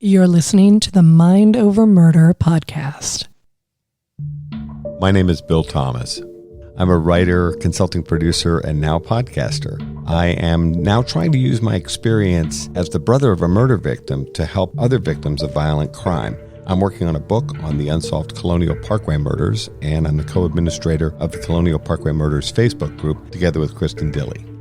You're listening to the Mind Over Murder podcast. My name is Bill Thomas. I'm a writer, consulting producer, and now podcaster. I am now trying to use my experience as the brother of a murder victim to help other victims of violent crime. I'm working on a book on the unsolved Colonial Parkway Murders, and I'm the co-administrator of the Colonial Parkway Murders Facebook group, together with Kristin Dilley.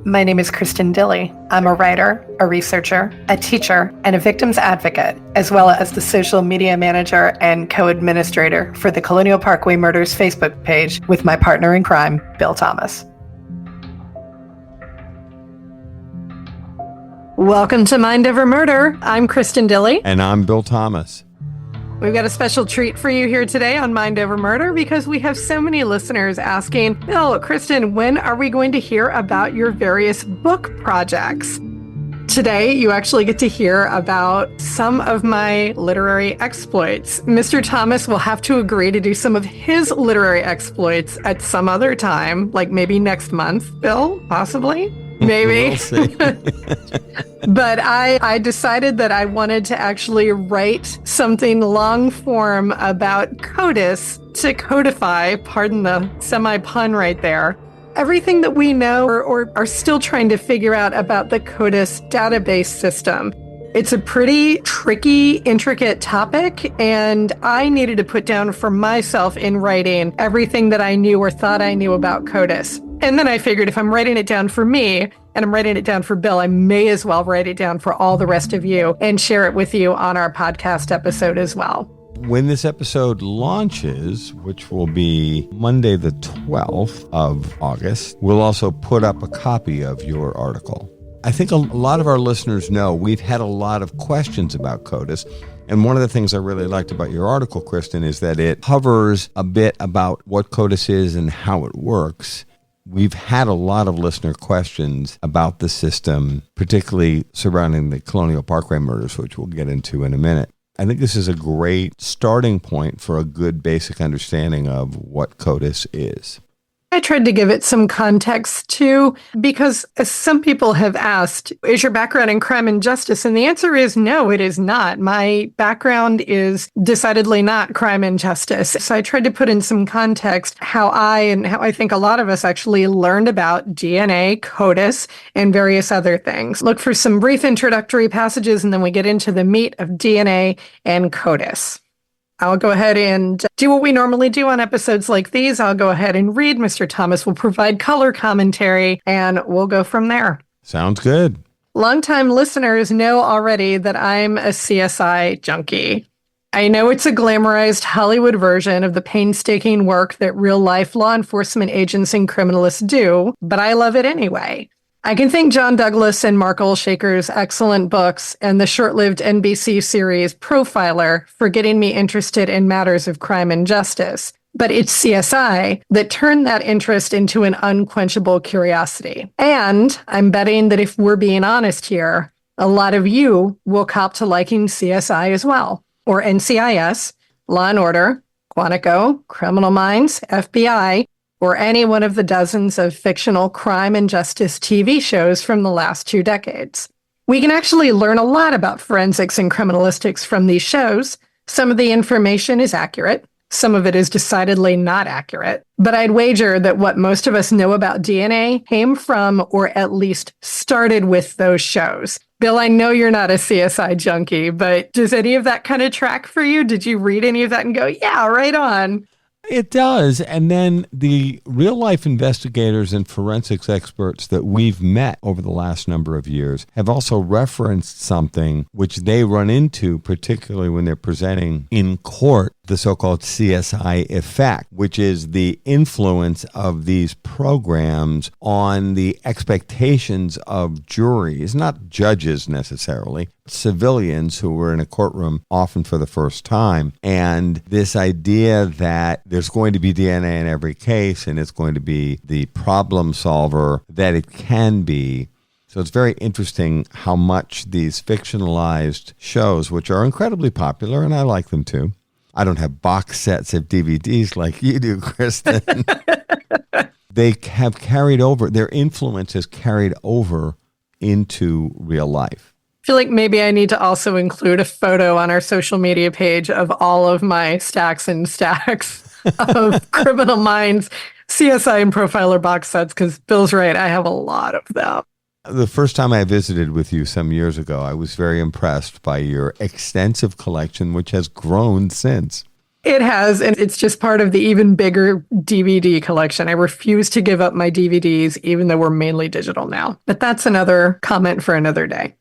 My name is Kristin Dilley. I'm a writer, a researcher, a teacher, and a victims advocate, as well as the social media manager and co-administrator for the Colonial Parkway Murders Facebook page with my partner in crime, Bill Thomas. Welcome to Mind Over Murder. I'm Kristin Dilley. And I'm Bill Thomas. We've got a special treat for you here today on Mind Over Murder because we have so many listeners asking, Bill, Kristin, when are we going to hear about your various book projects? Today, you actually get to hear about some of my literary exploits. Mr. Thomas will have to agree to do some of his literary exploits at some other time, like maybe next month, Bill, possibly. Maybe. We'll see. But I decided that I wanted to actually write something long form about CODIS to codify, pardon the semi-pun right there, everything that we know or are still trying to figure out about the CODIS database system. It's a pretty tricky, intricate topic, and I needed to put down for myself in writing everything that I knew or thought I knew about CODIS. And then I figured if I'm writing it down for me and I'm writing it down for Bill, I may as well write it down for all the rest of you and share it with you on our podcast episode as well. When this episode launches, which will be Monday the 12th of August, we'll also put up a copy of your article. I think a lot of our listeners know we've had a lot of questions about CODIS. And one of the things I really liked about your article, Kristin, is that it covers a bit about what CODIS is and how it works. We've had a lot of listener questions about the system, particularly surrounding the Colonial Parkway Murders, which we'll get into in a minute. I think this is a great starting point for a good basic understanding of what CODIS is. I tried to give it some context too, because some people have asked, is your background in crime and justice? And the answer is no, it is not. My background is decidedly not crime and justice. So I tried to put in some context how I think a lot of us actually learned about DNA, CODIS, and various other things. Look for some brief introductory passages, and then we get into the meat of DNA and CODIS. I'll go ahead and do what we normally do on episodes like these. I'll go ahead and read. Mr. Thomas will provide color commentary, and we'll go from there. Sounds good. Longtime listeners know already that I'm a CSI junkie. I know it's a glamorized Hollywood version of the painstaking work that real-life law enforcement agents and criminalists do, but I love it anyway. I can thank John Douglas and Mark Olshaker's excellent books and the short-lived NBC series Profiler for getting me interested in matters of crime and justice. But it's CSI that turned that interest into an unquenchable curiosity. And I'm betting that if we're being honest here, a lot of you will cop to liking CSI as well, or NCIS, Law and Order, Quantico, Criminal Minds, FBI, or any one of the dozens of fictional crime and justice TV shows from the last 2 decades. We can actually learn a lot about forensics and criminalistics from these shows. Some of the information is accurate. Some of it is decidedly not accurate. But I'd wager that what most of us know about DNA came from, or at least started with, those shows. Bill, I know you're not a CSI junkie, but does any of that kind of track for you? Did you read any of that and go, yeah, right on? It does. And then the real-life investigators and forensics experts that we've met over the last number of years have also referenced something which they run into, particularly when they're presenting in court, the so-called CSI effect, which is the influence of these programs on the expectations of juries, not judges necessarily, civilians who were in a courtroom often for the first time. And this idea that there's going to be DNA in every case and it's going to be the problem solver that it can be. So it's very interesting how much these fictionalized shows, which are incredibly popular, and I like them too. I don't have box sets of DVDs like you do, Kristin. They have carried over, their influence has carried over into real life. feel like maybe I need to also include a photo on our social media page of all of my stacks and stacks of Criminal Minds CSI and Profiler box sets, because Bill's right, I have a lot of them. The first time I visited with you some years ago, I was very impressed by your extensive collection, which has grown since. It has, and it's just part of the even bigger DVD collection. I refuse to give up my DVDs, even though we're mainly digital now. But that's another comment for another day.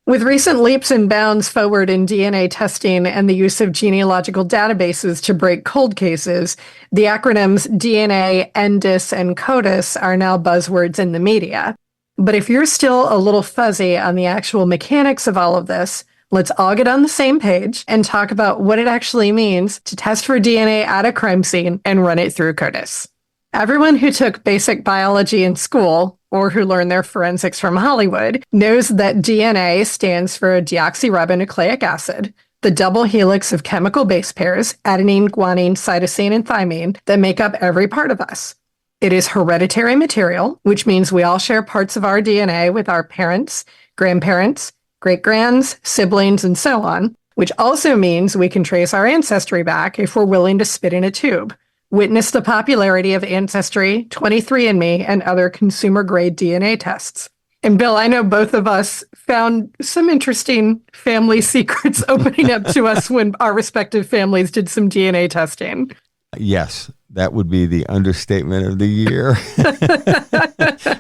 With recent leaps and bounds forward in DNA testing and the use of genealogical databases to break cold cases, the acronyms DNA, NDIS, and CODIS are now buzzwords in the media. But if you're still a little fuzzy on the actual mechanics of all of this, let's all get on the same page and talk about what it actually means to test for DNA at a crime scene and run it through CODIS. Everyone who took basic biology in school, or who learned their forensics from Hollywood, knows that DNA stands for deoxyribonucleic acid, the double helix of chemical base pairs, adenine, guanine, cytosine, and thymine, that make up every part of us. It is hereditary material, which means we all share parts of our DNA with our parents, grandparents, great-grands, siblings, and so on, which also means we can trace our ancestry back if we're willing to spit in a tube. Witness the popularity of Ancestry, 23andMe, and other consumer-grade DNA tests. And Bill, I know both of us found some interesting family secrets opening up to us when our respective families did some DNA testing. Yes, that would be the understatement of the year.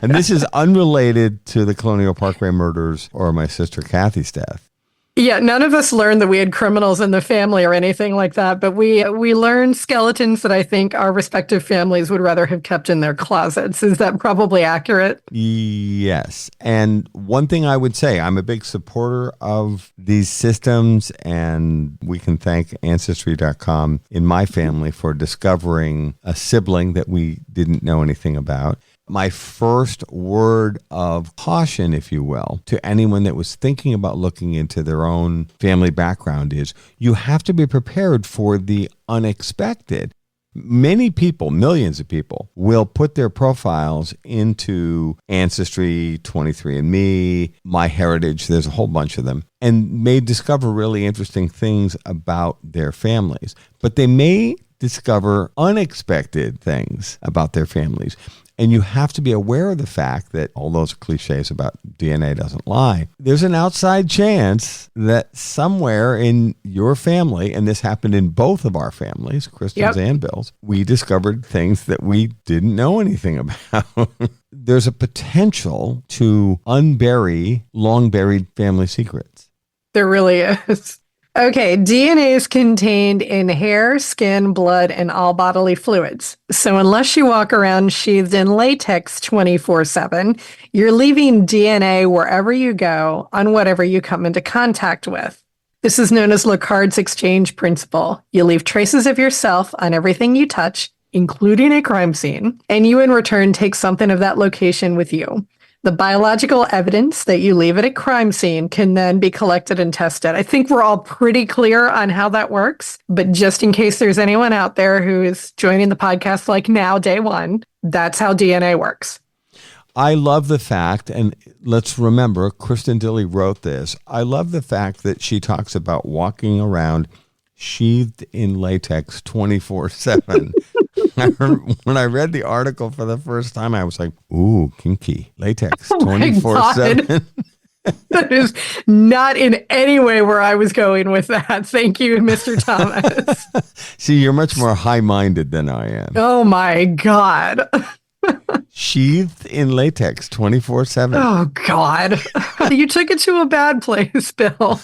And this is unrelated to the Colonial Parkway murders or my sister Kathy's death. Yeah, none of us learned that we had criminals in the family or anything like that, but we learned skeletons that I think our respective families would rather have kept in their closets. Is that probably accurate? Yes. And one thing I would say, I'm a big supporter of these systems, and we can thank Ancestry.com in my family for discovering a sibling that we didn't know anything about. My first word of caution, if you will, to anyone that was thinking about looking into their own family background is you have to be prepared for the unexpected. Many people, millions of people, will put their profiles into Ancestry, 23andMe, MyHeritage, there's a whole bunch of them, and may discover really interesting things about their families. But they may discover unexpected things about their families. And you have to be aware of the fact that all those cliches about DNA doesn't lie. There's an outside chance that somewhere in your family, and this happened in both of our families, Kristin's and Bill's, we discovered things that we didn't know anything about. There's a potential to unbury long-buried family secrets. There really is. Okay, DNA is contained in hair, skin, blood, and all bodily fluids. So unless you walk around sheathed in latex 24/7, you're leaving DNA wherever you go on whatever you come into contact with. This is known as Locard's exchange principle. You leave traces of yourself on everything you touch, including a crime scene, and you in return take something of that location with you. The biological evidence that you leave at a crime scene can then be collected and tested. I think we're all pretty clear on how that works, but just in case there's anyone out there who is joining the podcast like now, day one, that's how DNA works. I love the fact, and let's remember, Kristin Dilley wrote this. I love the fact that she talks about walking around sheathed in latex 24/7. When I read the article for the first time, I was like, ooh, kinky. Latex 24/7. That is not in any way where I was going with that. Thank you, Mr. Thomas. See, you're much more high-minded than I am. Oh, my God. Sheathed in latex 24/7. Oh, God. You took it to a bad place, Bill.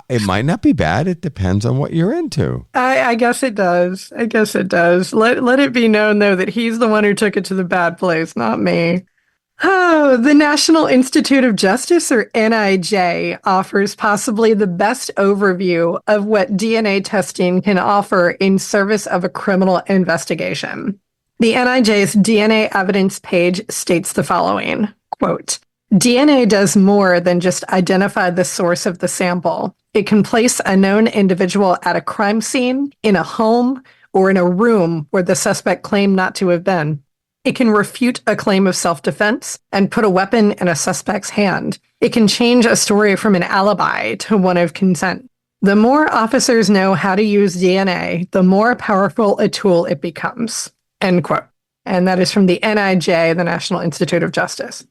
It might not be bad. It depends on what you're into. I guess it does. I guess it does. Let it be known, though, that he's the one who took it to the bad place, not me. Oh, the National Institute of Justice, or NIJ, offers possibly the best overview of what DNA testing can offer in service of a criminal investigation. The NIJ's DNA evidence page states the following, quote, DNA does more than just identify the source of the sample. It can place a known individual at a crime scene, in a home, or in a room where the suspect claimed not to have been. It can refute a claim of self-defense and put a weapon in a suspect's hand. It can change a story from an alibi to one of consent. The more officers know how to use DNA, the more powerful a tool it becomes. End quote. And that is from the NIJ, the National Institute of Justice.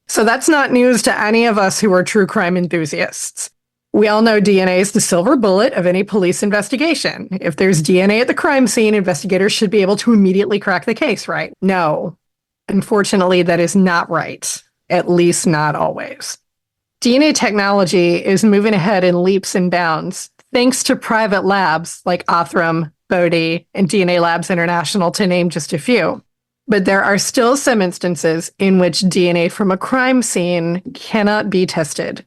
So that's not news to any of us who are true crime enthusiasts. We all know DNA is the silver bullet of any police investigation. If there's DNA at the crime scene, investigators should be able to immediately crack the case, right? No. Unfortunately, that is not right. At least not always. DNA technology is moving ahead in leaps and bounds, thanks to private labs like Othram, Bodie, and DNA Labs International, to name just a few. But there are still some instances in which DNA from a crime scene cannot be tested.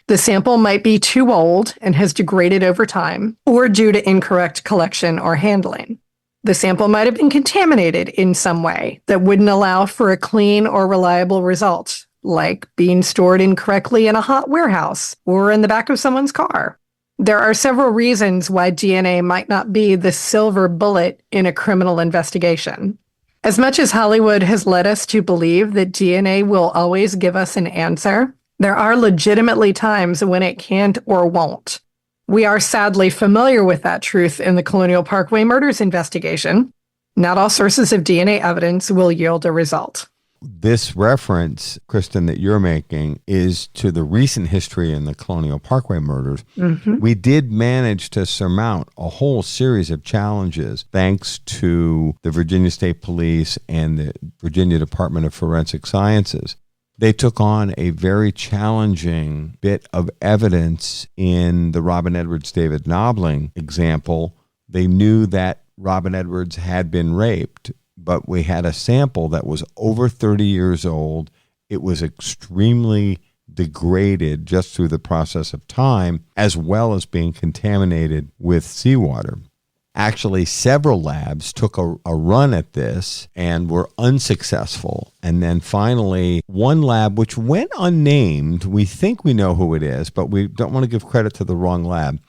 The sample might be too old and has degraded over time, or due to incorrect collection or handling. The sample might have been contaminated in some way that wouldn't allow for a clean or reliable result, like being stored incorrectly in a hot warehouse or in the back of someone's car. There are several reasons why DNA might not be the silver bullet in a criminal investigation. As much as Hollywood has led us to believe that DNA will always give us an answer, there are legitimately times when it can't or won't. We are sadly familiar with that truth in the Colonial Parkway Murders investigation. Not all sources of DNA evidence will yield a result. This reference, Kristin, that you're making is to the recent history in the Colonial Parkway murders. Mm-hmm. We did manage to surmount a whole series of challenges thanks to the Virginia State Police and the Virginia Department of Forensic Sciences. They took on a very challenging bit of evidence in the Robin Edwards David Knobling example. They knew that Robin Edwards had been raped, but we had a sample that was over 30 years old. It was extremely degraded just through the process of time, as well as being contaminated with seawater. Actually, several labs took a run at this and were unsuccessful. And then finally, one lab, which went unnamed, we think we know who it is, but we don't want to give credit to the wrong lab.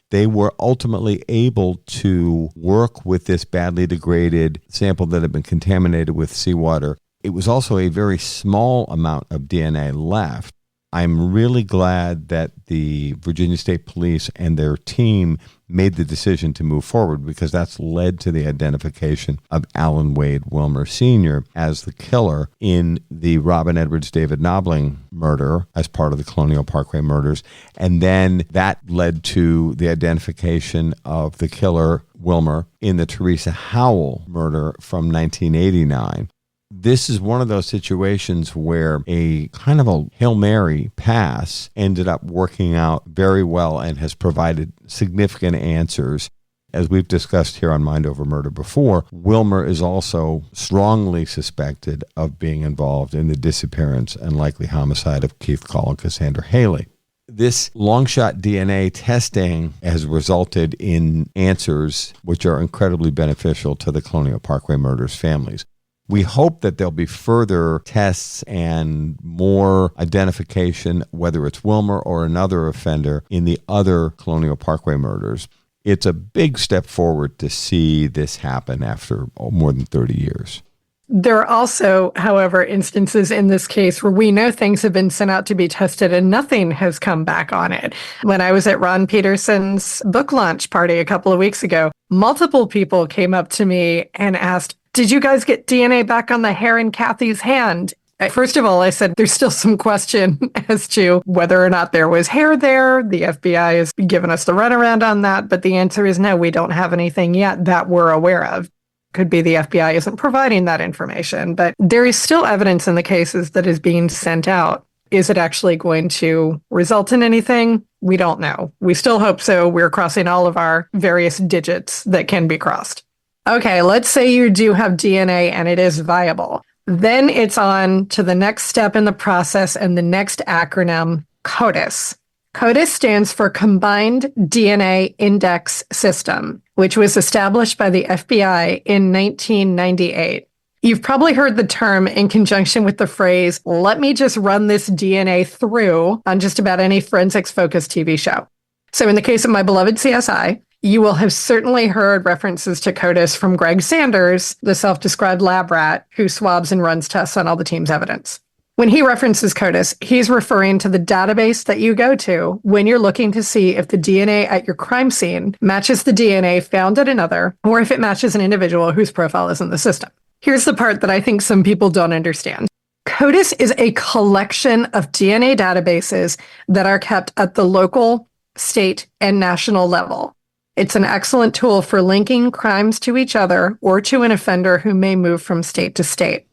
They were ultimately able to work with this badly degraded sample that had been contaminated with seawater. It was also a very small amount of DNA left. I'm really glad that the Virginia State Police and their team made the decision to move forward, because that's led to the identification of Alan Wade Wilmer Sr. as the killer in the Robin Edwards David Knobling murder as part of the Colonial Parkway murders. And then that led to the identification of the killer, Wilmer, in the Teresa Howell murder from 1989. This is one of those situations where a kind of a Hail Mary pass ended up working out very well and has provided significant answers. As we've discussed here on Mind Over Murder before, Wilmer is also strongly suspected of being involved in the disappearance and likely homicide of Keith Call and Cassandra Haley. This long-shot DNA testing has resulted in answers which are incredibly beneficial to the Colonial Parkway Murders families. We hope that there'll be further tests and more identification, whether it's Wilmer or another offender, in the other Colonial Parkway murders. It's a big step forward to see this happen after more than 30 years. There are also, however, instances in this case where we know things have been sent out to be tested and nothing has come back on it. When I was at Ron Peterson's book launch party a couple of weeks ago, multiple people came up to me and asked, "Did you guys get DNA back on the hair in Kathy's hand?" First of all, I said there's still some question as to whether or not there was hair there. The FBI has given us the runaround on that, but the answer is no, we don't have anything yet that we're aware of. Could be the FBI isn't providing that information, but there is still evidence in the cases that is being sent out. Is it actually going to result in anything? We don't know. We still hope so. We're crossing all of our various digits that can be crossed. Okay, let's say you do have DNA and it is viable. Then it's on to the next step in the process and the next acronym, CODIS. CODIS stands for Combined DNA Index System, which was established by the FBI in 1998. You've probably heard the term in conjunction with the phrase, "let me just run this DNA through" on just about any forensics-focused TV show. So in the case of my beloved CSI, you will have certainly heard references to CODIS from Greg Sanders, the self-described lab rat who swabs and runs tests on all the team's evidence. When he references CODIS, he's referring to the database that you go to when you're looking to see if the DNA at your crime scene matches the DNA found at another, or if it matches an individual whose profile is in the system. Here's the part that I think some people don't understand. CODIS is a collection of DNA databases that are kept at the local, state, and national level. It's an excellent tool for linking crimes to each other or to an offender who may move from state to state.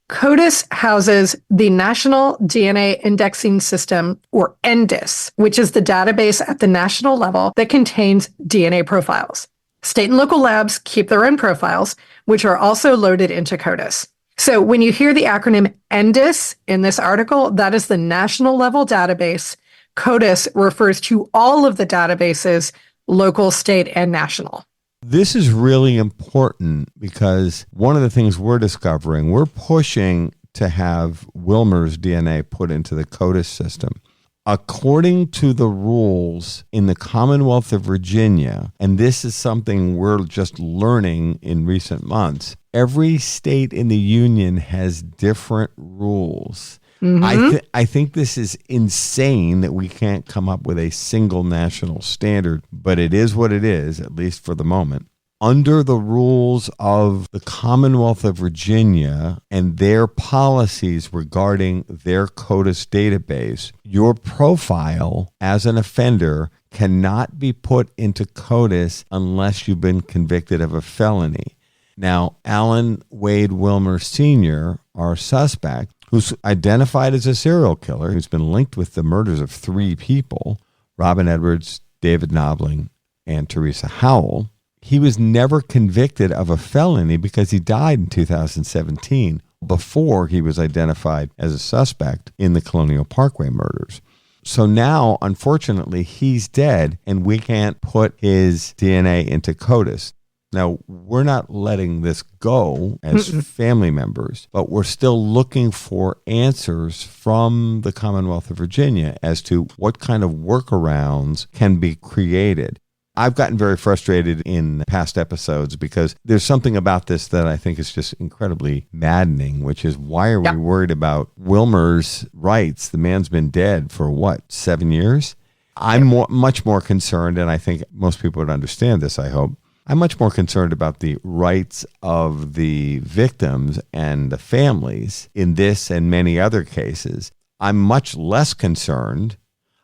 CODIS houses the National DNA Indexing System, or NDIS, which is the database at the national level that contains DNA profiles. State and local labs keep their own profiles, which are also loaded into CODIS. So when you hear the acronym NDIS in this article, that is the national level database. CODIS refers to all of the databases, local, state, and national. This is really important because one of the things we're discovering, we're pushing to have Wilmer's DNA put into the CODIS system. According to the rules in the Commonwealth of Virginia, and this is something we're just learning in recent months, every state in the union has different rules. I think this is insane that we can't come up with a single national standard, but it is what it is, at least for the moment. Under the rules of the Commonwealth of Virginia and their policies regarding their CODIS database, your profile as an offender cannot be put into CODIS unless you've been convicted of a felony. Now, Alan Wade Wilmer Sr., our suspect, who's identified as a serial killer, who's been linked with the murders of 3 people, Robin Edwards, David Knobling, and Teresa Howell. He was never convicted of a felony because he died in 2017 before he was identified as a suspect in the Colonial Parkway murders. So now, unfortunately, he's dead and we can't put his DNA into CODIS. Now, we're not letting this go as family members, but we're still looking for answers from the Commonwealth of Virginia as to what kind of workarounds can be created. I've gotten very frustrated in past episodes because there's something about this that I think is just incredibly maddening, which is why are we worried about Wilmer's rights? The man's been dead for 7 years? I'm much more concerned, and I think most people would understand this, I hope. I'm much more concerned about the rights of the victims and the families in this and many other cases. I'm much less concerned.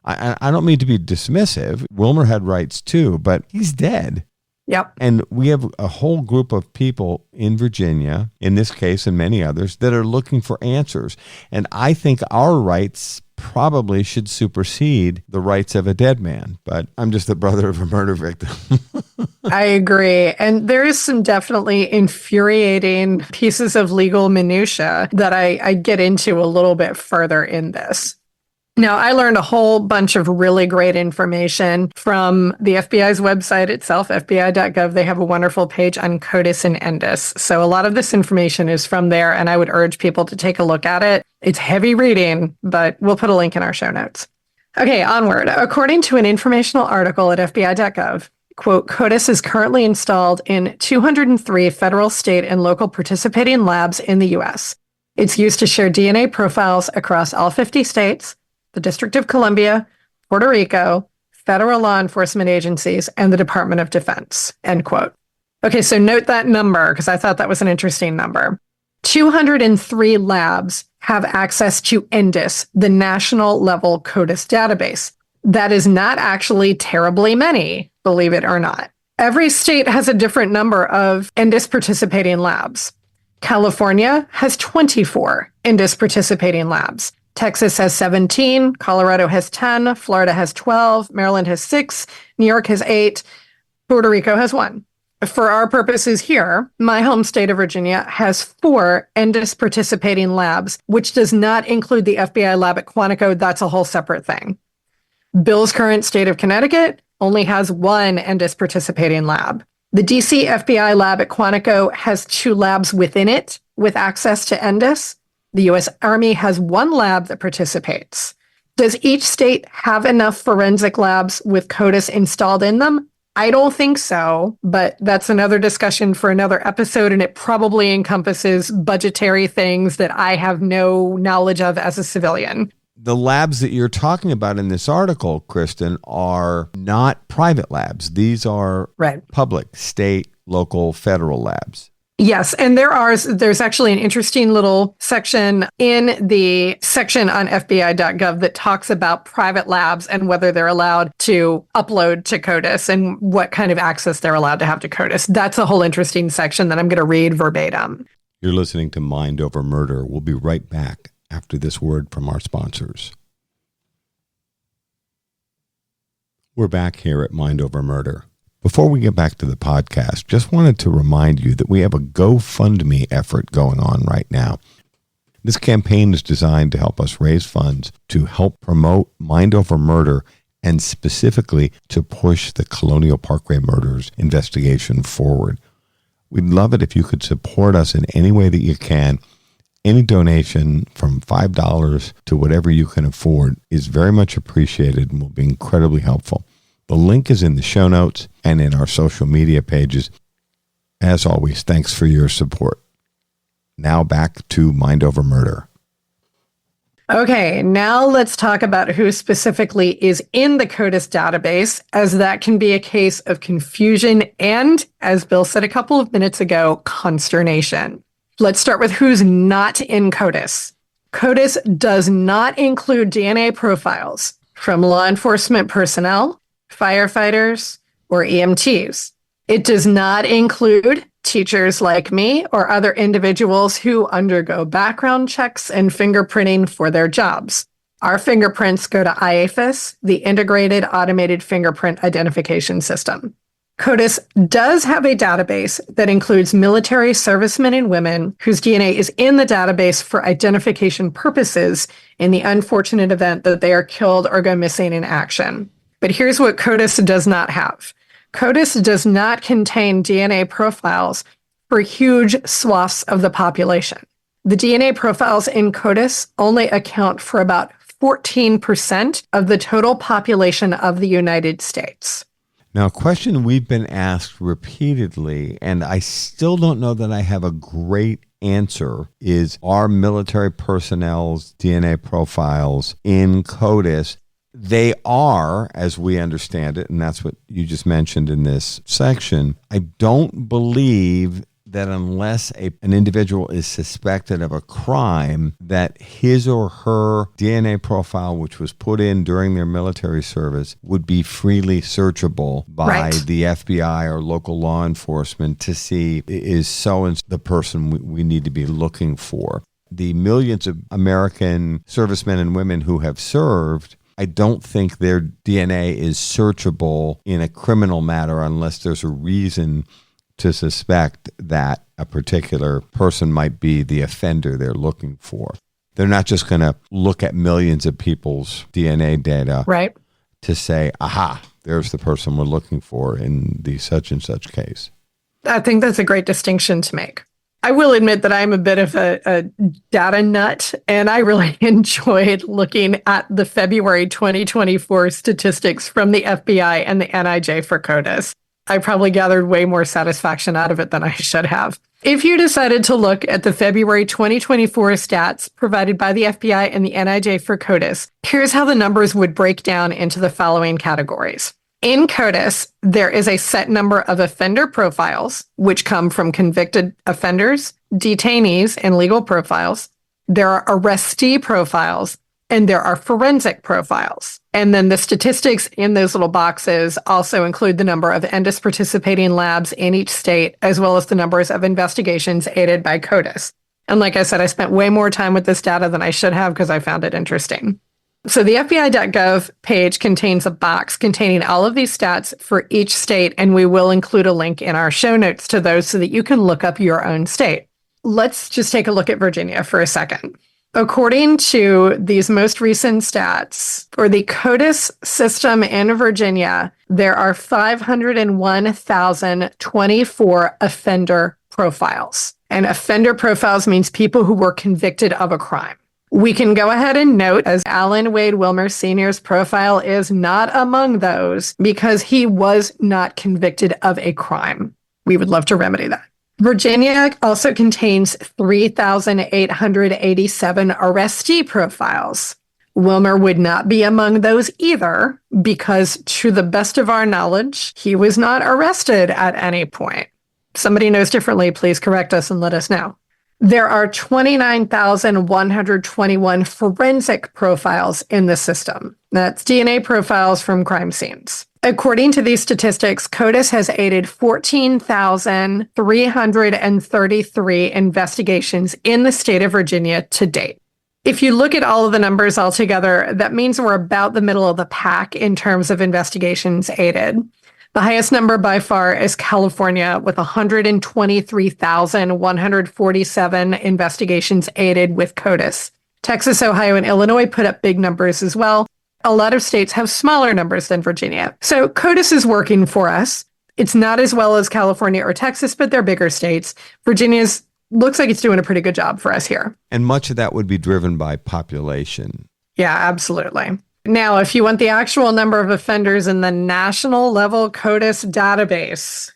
I don't mean to be dismissive. Wilmer had rights too, but he's dead. Yep. And we have a whole group of people in Virginia, in this case and many others, that are looking for answers. And I think our rights probably should supersede the rights of a dead man. But I'm just the brother of a murder victim. I agree. And there is some definitely infuriating pieces of legal minutia that I get into a little bit further in this. Now, I learned a whole bunch of really great information from the FBI's website itself, fbi.gov. They have a wonderful page on CODIS and NDIS. So a lot of this information is from there, and I would urge people to take a look at it. It's heavy reading, but we'll put a link in our show notes. Okay, onward. According to an informational article at fbi.gov, quote, CODIS is currently installed in 203 federal, state, and local participating labs in the U.S. It's used to share DNA profiles across all 50 states, the District of Columbia, Puerto Rico, federal law enforcement agencies, and the Department of Defense, end quote. Okay, so note that number because I thought that was an interesting number. 203 labs have access to NDIS, the national level CODIS database. That is not actually terribly many, believe it or not. Every state has a different number of NDIS participating labs. California has 24 NDIS participating labs. Texas has 17, Colorado has 10, Florida has 12, Maryland has 6, New York has 8, Puerto Rico has 1. For our purposes here, my home state of Virginia has 4 NDIS participating labs, which does not include the FBI lab at Quantico. That's a whole separate thing. Bill's current state of Connecticut only has 1 NDIS participating lab. The DC FBI lab at Quantico has 2 labs within it with access to NDIS. The U.S. Army has 1 lab that participates. Does each state have enough forensic labs with CODIS installed in them? I don't think so, but that's another discussion for another episode, and it probably encompasses budgetary things that I have no knowledge of as a civilian. The labs that you're talking about in this article, Kristin, are not private labs. These are public, state, local, federal labs. Yes, and there's actually an interesting little section in the section on FBI.gov that talks about private labs and whether they're allowed to upload to CODIS and what kind of access they're allowed to have to CODIS. That's a whole interesting section that I'm going to read verbatim. You're listening to Mind Over Murder. We'll be right back after this word from our sponsors. We're back here at Mind Over Murder. Before we get back to the podcast, just wanted to remind you that we have a GoFundMe effort going on right now. This campaign is designed to help us raise funds to help promote Mind Over Murder and specifically to push the Colonial Parkway Murders investigation forward. We'd love it if you could support us in any way that you can. Any donation from $5 to whatever you can afford is very much appreciated and will be incredibly helpful. The link is in the show notes and in our social media pages. As always, thanks for your support. Now back to Mind Over Murder. Okay, now let's talk about who specifically is in the CODIS database, as that can be a case of confusion and, as Bill said a couple of minutes ago, consternation. Let's start with who's not in CODIS. CODIS does not include DNA profiles from law enforcement personnel, firefighters, or EMTs. It does not include teachers like me or other individuals who undergo background checks and fingerprinting for their jobs. Our fingerprints go to IAFIS, the Integrated Automated Fingerprint Identification System. CODIS does have a database that includes military servicemen and women whose DNA is in the database for identification purposes in the unfortunate event that they are killed or go missing in action. But here's what CODIS does not have. CODIS does not contain DNA profiles for huge swaths of the population. The DNA profiles in CODIS only account for about 14% of the total population of the United States. Now, a question we've been asked repeatedly, and I still don't know that I have a great answer, is are military personnel's DNA profiles in CODIS? They are, as we understand it, and that's what you just mentioned in this section. I don't believe that unless an individual is suspected of a crime, that his or her DNA profile, which was put in during their military service, would be freely searchable by the FBI or local law enforcement to see, is so-and-so the person we need to be looking for. The millions of American servicemen and women who have served, I don't think their DNA is searchable in a criminal matter unless there's a reason to suspect that a particular person might be the offender they're looking for. They're not just going to look at millions of people's DNA data to say, aha, there's the person we're looking for in the such and such case. I think that's a great distinction to make. I will admit that I'm a bit of a data nut, and I really enjoyed looking at the February 2024 statistics from the FBI and the NIJ for CODIS. I probably gathered way more satisfaction out of it than I should have. If you decided to look at the February 2024 stats provided by the FBI and the NIJ for CODIS, here's how the numbers would break down into the following categories. In CODIS, there is a set number of offender profiles, which come from convicted offenders, detainees, and legal profiles. There are arrestee profiles, and there are forensic profiles. And then the statistics in those little boxes also include the number of NDIS participating labs in each state, as well as the numbers of investigations aided by CODIS. And like I said, I spent way more time with this data than I should have because I found it interesting. So the FBI.gov page contains a box containing all of these stats for each state, and we will include a link in our show notes to those so that you can look up your own state. Let's just take a look at Virginia for a second. According to these most recent stats, for the CODIS system in Virginia, there are 501,024 offender profiles. And offender profiles means people who were convicted of a crime. We can go ahead and note, as Alan Wade Wilmer Sr.'s profile is not among those because he was not convicted of a crime. We would love to remedy that. Virginia also contains 3,887 arrestee profiles. Wilmer would not be among those either because, to the best of our knowledge, he was not arrested at any point. If somebody knows differently, please correct us and let us know. There are 29,121 forensic profiles in the system. That's DNA profiles from crime scenes. According to these statistics, CODIS has aided 14,333 investigations in the state of Virginia to date. If you look at all of the numbers all together, that means we're about the middle of the pack in terms of investigations aided. The highest number by far is California with 123,147 investigations aided with CODIS. Texas, Ohio, and Illinois put up big numbers as well. A lot of states have smaller numbers than Virginia. So CODIS is working for us. It's not as well as California or Texas, but they're bigger states. Virginia's looks like it's doing a pretty good job for us here. And much of that would be driven by population. Yeah, absolutely. Now, if you want the actual number of offenders in the national level CODIS database,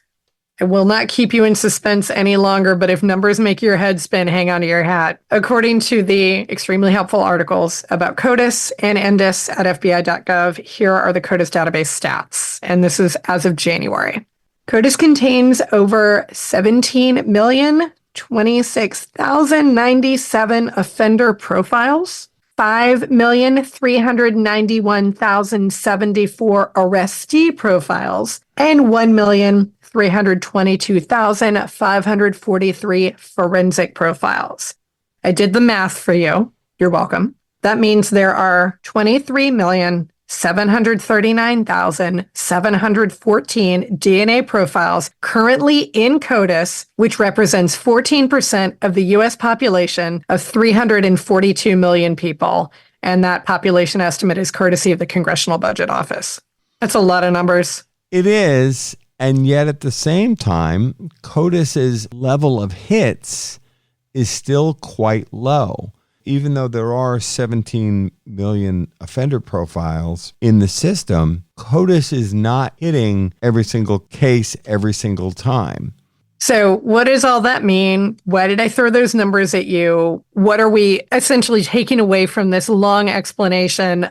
it will not keep you in suspense any longer, but if numbers make your head spin, hang on to your hat. According to the extremely helpful articles about CODIS and NDIS at FBI.gov, here are the CODIS database stats, and this is as of January. CODIS contains over 17,026,097 offender profiles, 5,391,074 arrestee profiles, and 1,322,543 forensic profiles. I did the math for you. You're welcome. That means there are 23,739,714 DNA profiles currently in CODIS, which represents 14% of the U.S. population of 342 million people. And that population estimate is courtesy of the Congressional Budget Office. That's a lot of numbers. It is. And yet at the same time, CODIS's level of hits is still quite low. Even though there are 17 million offender profiles in the system, CODIS is not hitting every single case every single time. So what does all that mean? Why did I throw those numbers at you? What are we essentially taking away from this long explanation?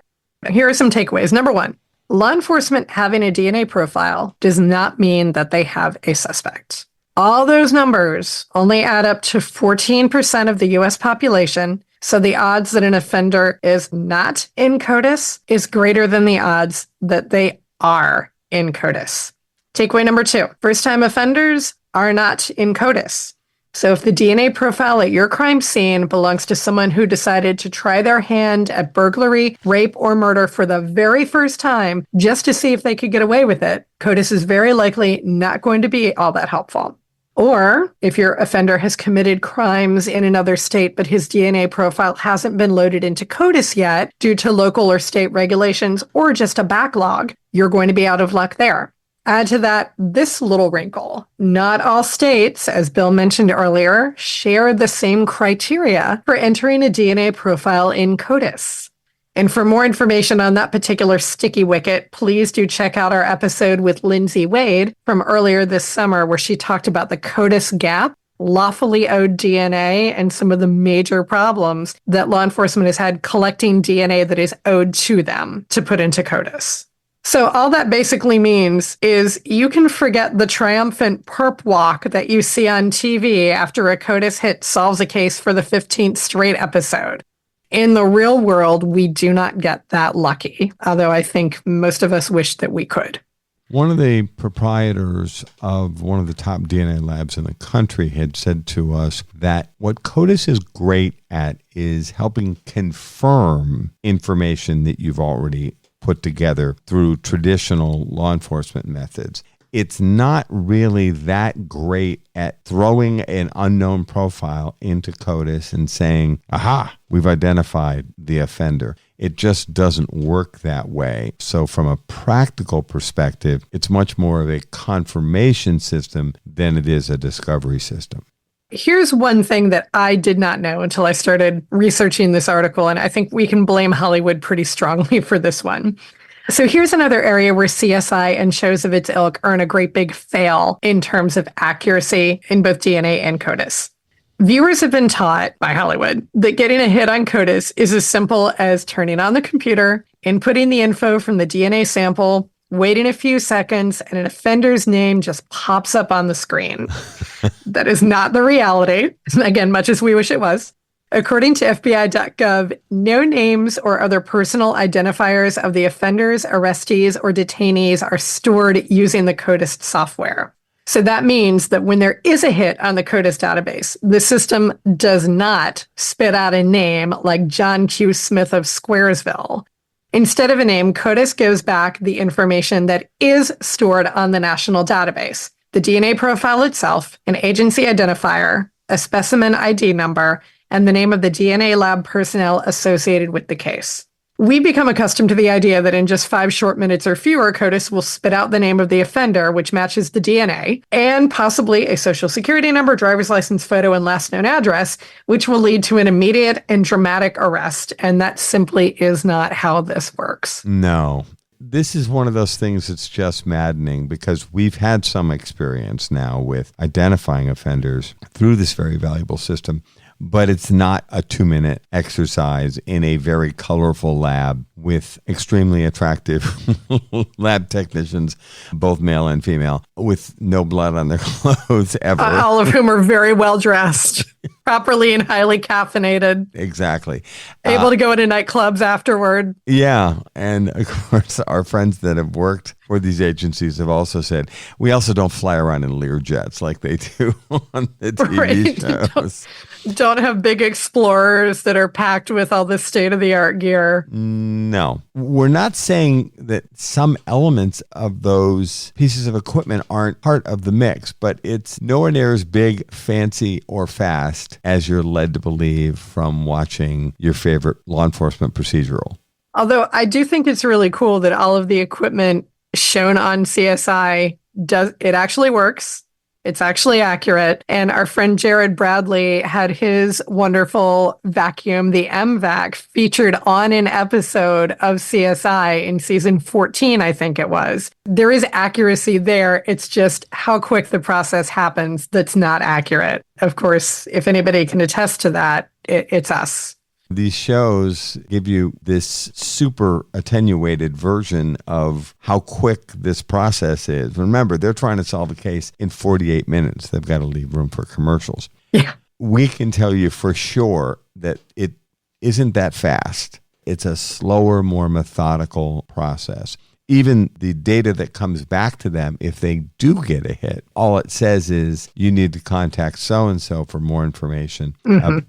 Here are some takeaways. Number one, law enforcement having a DNA profile does not mean that they have a suspect. All those numbers only add up to 14% of the U.S. population. So the odds that an offender is not in CODIS is greater than the odds that they are in CODIS. Takeaway number two, first-time offenders are not in CODIS. So if the DNA profile at your crime scene belongs to someone who decided to try their hand at burglary, rape, or murder for the very first time just to see if they could get away with it, CODIS is very likely not going to be all that helpful. Or if your offender has committed crimes in another state, but his DNA profile hasn't been loaded into CODIS yet due to local or state regulations or just a backlog, you're going to be out of luck there. Add to that this little wrinkle. Not all states, as Bill mentioned earlier, share the same criteria for entering a DNA profile in CODIS. And for more information on that particular sticky wicket, please do check out our episode with Lindsay Wade from earlier this summer, where she talked about the CODIS gap, lawfully owed DNA, and some of the major problems that law enforcement has had collecting DNA that is owed to them to put into CODIS. So all that basically means is you can forget the triumphant perp walk that you see on TV after a CODIS hit solves a case for the 15th straight episode. In the real world, we do not get that lucky, although I think most of us wish that we could. One of the proprietors of one of the top DNA labs in the country had said to us that what CODIS is great at is helping confirm information that you've already put together through traditional law enforcement methods. It's not really that great at throwing an unknown profile into CODIS and saying, aha, we've identified the offender. It just doesn't work that way. So from a practical perspective, it's much more of a confirmation system than it is a discovery system. Here's one thing that I did not know until I started researching this article, and I think we can blame Hollywood pretty strongly for this one. So here's another area where CSI and shows of its ilk earn a great big fail in terms of accuracy in both DNA and CODIS. Viewers have been taught by Hollywood that getting a hit on CODIS is as simple as turning on the computer, inputting the info from the DNA sample, waiting a few seconds, and an offender's name just pops up on the screen. That is not the reality, again, much as we wish it was. According to FBI.gov, no names or other personal identifiers of the offenders, arrestees, or detainees are stored using the CODIS software. So that means that when there is a hit on the CODIS database, the system does not spit out a name like John Q. Smith of Squaresville. Instead of a name, CODIS gives back the information that is stored on the national database: the DNA profile itself, an agency identifier, a specimen ID number, and the name of the DNA lab personnel associated with the case. We become accustomed to the idea that in just 5 short minutes or fewer, CODIS will spit out the name of the offender, which matches the DNA, and possibly a social security number, driver's license photo, and last known address, which will lead to an immediate and dramatic arrest. And that simply is not how this works. No. This is one of those things that's just maddening, because we've had some experience now with identifying offenders through this very valuable system. But it's not a 2-minute exercise in a very colorful lab with extremely attractive lab technicians, both male and female, with no blood on their clothes ever. All of whom are very well dressed, properly and highly caffeinated. Exactly. Able to go into nightclubs afterward. Yeah. And of course, our friends that have worked for these agencies have also said, we also don't fly around in Learjets like they do on the TV shows. Don't have big Explorers that are packed with all this state-of-the-art gear. No. We're not saying that some elements of those pieces of equipment aren't part of the mix, but it's nowhere near as big, fancy, or fast as you're led to believe from watching your favorite law enforcement procedural. Although I do think it's really cool that all of the equipment shown on CSI actually works. It's actually accurate. And our friend Jared Bradley had his wonderful vacuum, the MVAC, featured on an episode of CSI in season 14, I think it was. There is accuracy there. It's just how quick the process happens that's not accurate. Of course, if anybody can attest to that, it's us. These shows give you this super attenuated version of how quick this process is. Remember, they're trying to solve a case in 48 minutes. They've got to leave room for commercials. Yeah. We can tell you for sure that it isn't that fast. It's a slower, more methodical process. Even the data that comes back to them, if they do get a hit, all it says is you need to contact so-and-so for more information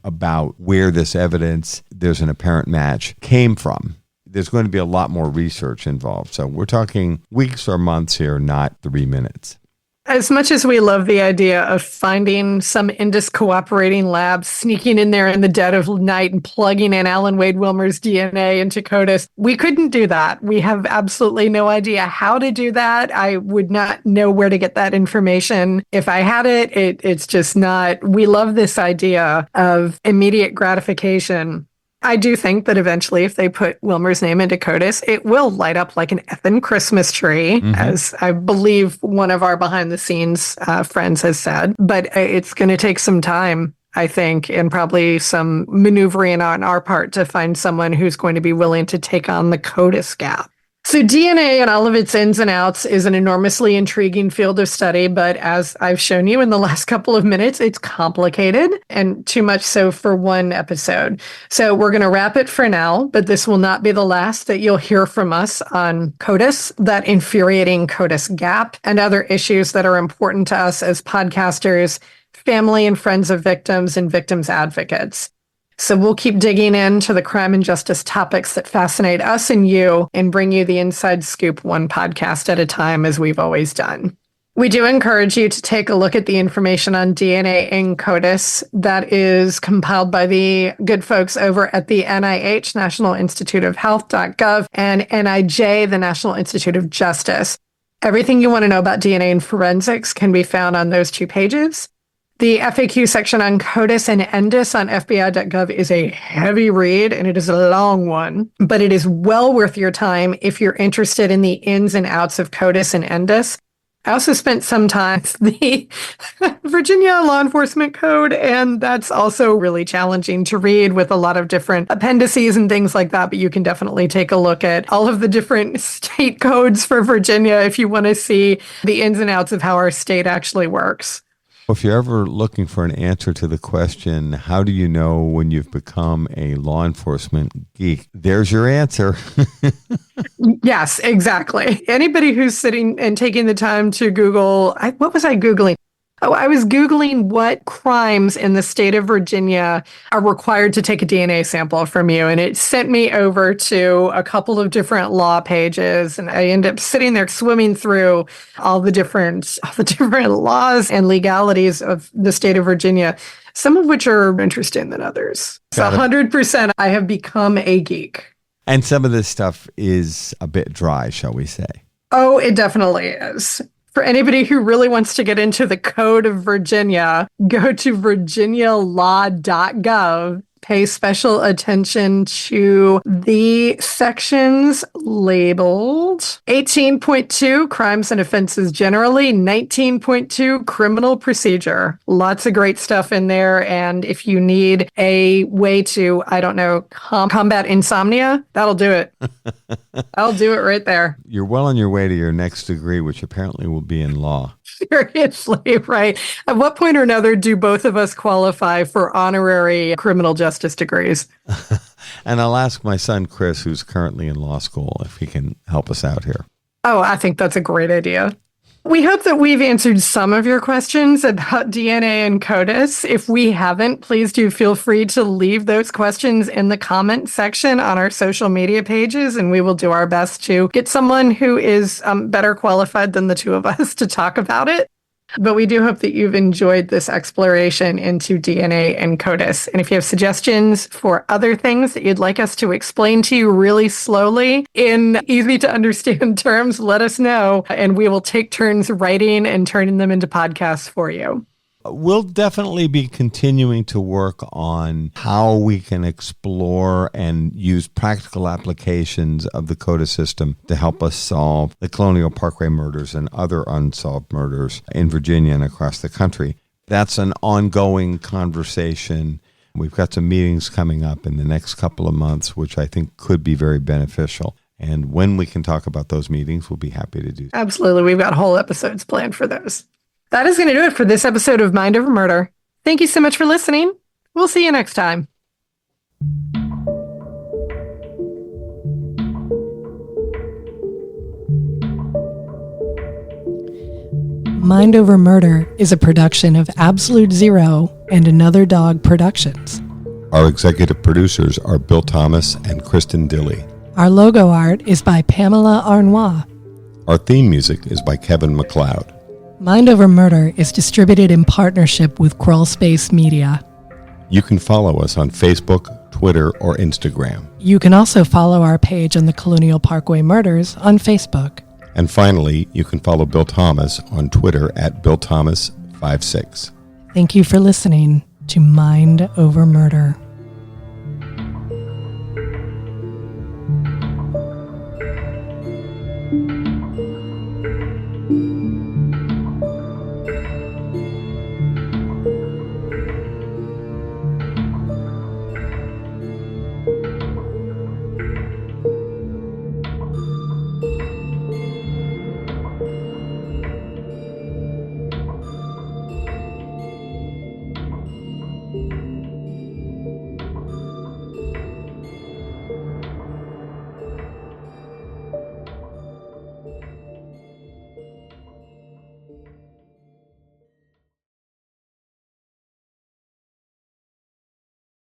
about where this evidence, there's an apparent match, came from. There's going to be a lot more research involved. So we're talking weeks or months here, not 3 minutes. As much as we love the idea of finding some Indus cooperating lab, sneaking in there in the dead of night and plugging in Alan Wade Wilmer's DNA into CODIS, we couldn't do that. We have absolutely no idea how to do that. I would not know where to get that information. If I had it, it's just not. We love this idea of immediate gratification. I do think that eventually, if they put Wilmer's name into CODIS, it will light up like an effing Christmas tree, as I believe one of our behind-the-scenes friends has said. But it's going to take some time, I think, and probably some maneuvering on our part to find someone who's going to be willing to take on the CODIS gap. So DNA and all of its ins and outs is an enormously intriguing field of study, but as I've shown you in the last couple of minutes, it's complicated and too much so for one episode. So we're going to wrap it for now, but this will not be the last that you'll hear from us on CODIS, that infuriating CODIS gap, and other issues that are important to us as podcasters, family and friends of victims, and victims advocates. So we'll keep digging into the crime and justice topics that fascinate us and you, and bring you the inside scoop one podcast at a time, as we've always done. We do encourage you to take a look at the information on DNA in CODIS that is compiled by the good folks over at the NIH, National Institute of Health.gov, and NIJ, the National Institute of Justice. Everything you want to know about DNA and forensics can be found on those 2 pages. The FAQ section on CODIS and NDIS on FBI.gov is a heavy read, and it is a long one, but it is well worth your time if you're interested in the ins and outs of CODIS and NDIS. I also spent some time with the Virginia Law Enforcement Code, and that's also really challenging to read with a lot of different appendices and things like that, but you can definitely take a look at all of the different state codes for Virginia if you want to see the ins and outs of how our state actually works. If you're ever looking for an answer to the question, how do you know when you've become a law enforcement geek? There's your answer. Yes, exactly. Anybody who's sitting and taking the time to Google, what was I Googling? Oh, I was Googling what crimes in the state of Virginia are required to take a DNA sample from you. And it sent me over to a couple of different law pages. And I ended up sitting there swimming through all the different laws and legalities of the state of Virginia, some of which are interesting than others. So 100% I have become a geek. And some of this stuff is a bit dry, shall we say? Oh, it definitely is. For anybody who really wants to get into the Code of Virginia, go to virginialaw.gov. Pay special attention to the sections labeled 18.2 Crimes and Offenses Generally, 19.2 Criminal Procedure. Lots of great stuff in there. And if you need a way to, combat insomnia, that'll do it. I'll do it right there. You're well on your way to your next degree, which apparently will be in law. Seriously, right? At what point or another do both of us qualify for honorary criminal justice degrees? And I'll ask my son, Chris, who's currently in law school, if he can help us out here. Oh, I think that's a great idea. We hope that we've answered some of your questions about DNA and CODIS. If we haven't, please do feel free to leave those questions in the comment section on our social media pages, and we will do our best to get someone who is better qualified than the two of us to talk about it. But we do hope that you've enjoyed this exploration into DNA and CODIS. And if you have suggestions for other things that you'd like us to explain to you really slowly in easy to understand terms, let us know. And we will take turns writing and turning them into podcasts for you. We'll definitely be continuing to work on how we can explore and use practical applications of the CODIS system to help us solve the Colonial Parkway murders and other unsolved murders in Virginia and across the country. That's an ongoing conversation. We've got some meetings coming up in the next couple of months, which I think could be very beneficial. And when we can talk about those meetings, we'll be happy to do that. Absolutely. We've got whole episodes planned for those. That is going to do it for this episode of Mind Over Murder. Thank you so much for listening. We'll see you next time. Mind Over Murder is a production of Absolute Zero and Another Dog Productions. Our executive producers are Bill Thomas and Kristin Dilley. Our logo art is by Pamela Arnois. Our theme music is by Kevin MacLeod. Mind Over Murder is distributed in partnership with Crawl Space Media. You can follow us on Facebook, Twitter, or Instagram. You can also follow our page on the Colonial Parkway Murders on Facebook. And finally, you can follow Bill Thomas on Twitter at BillThomas56. Thank you for listening to Mind Over Murder.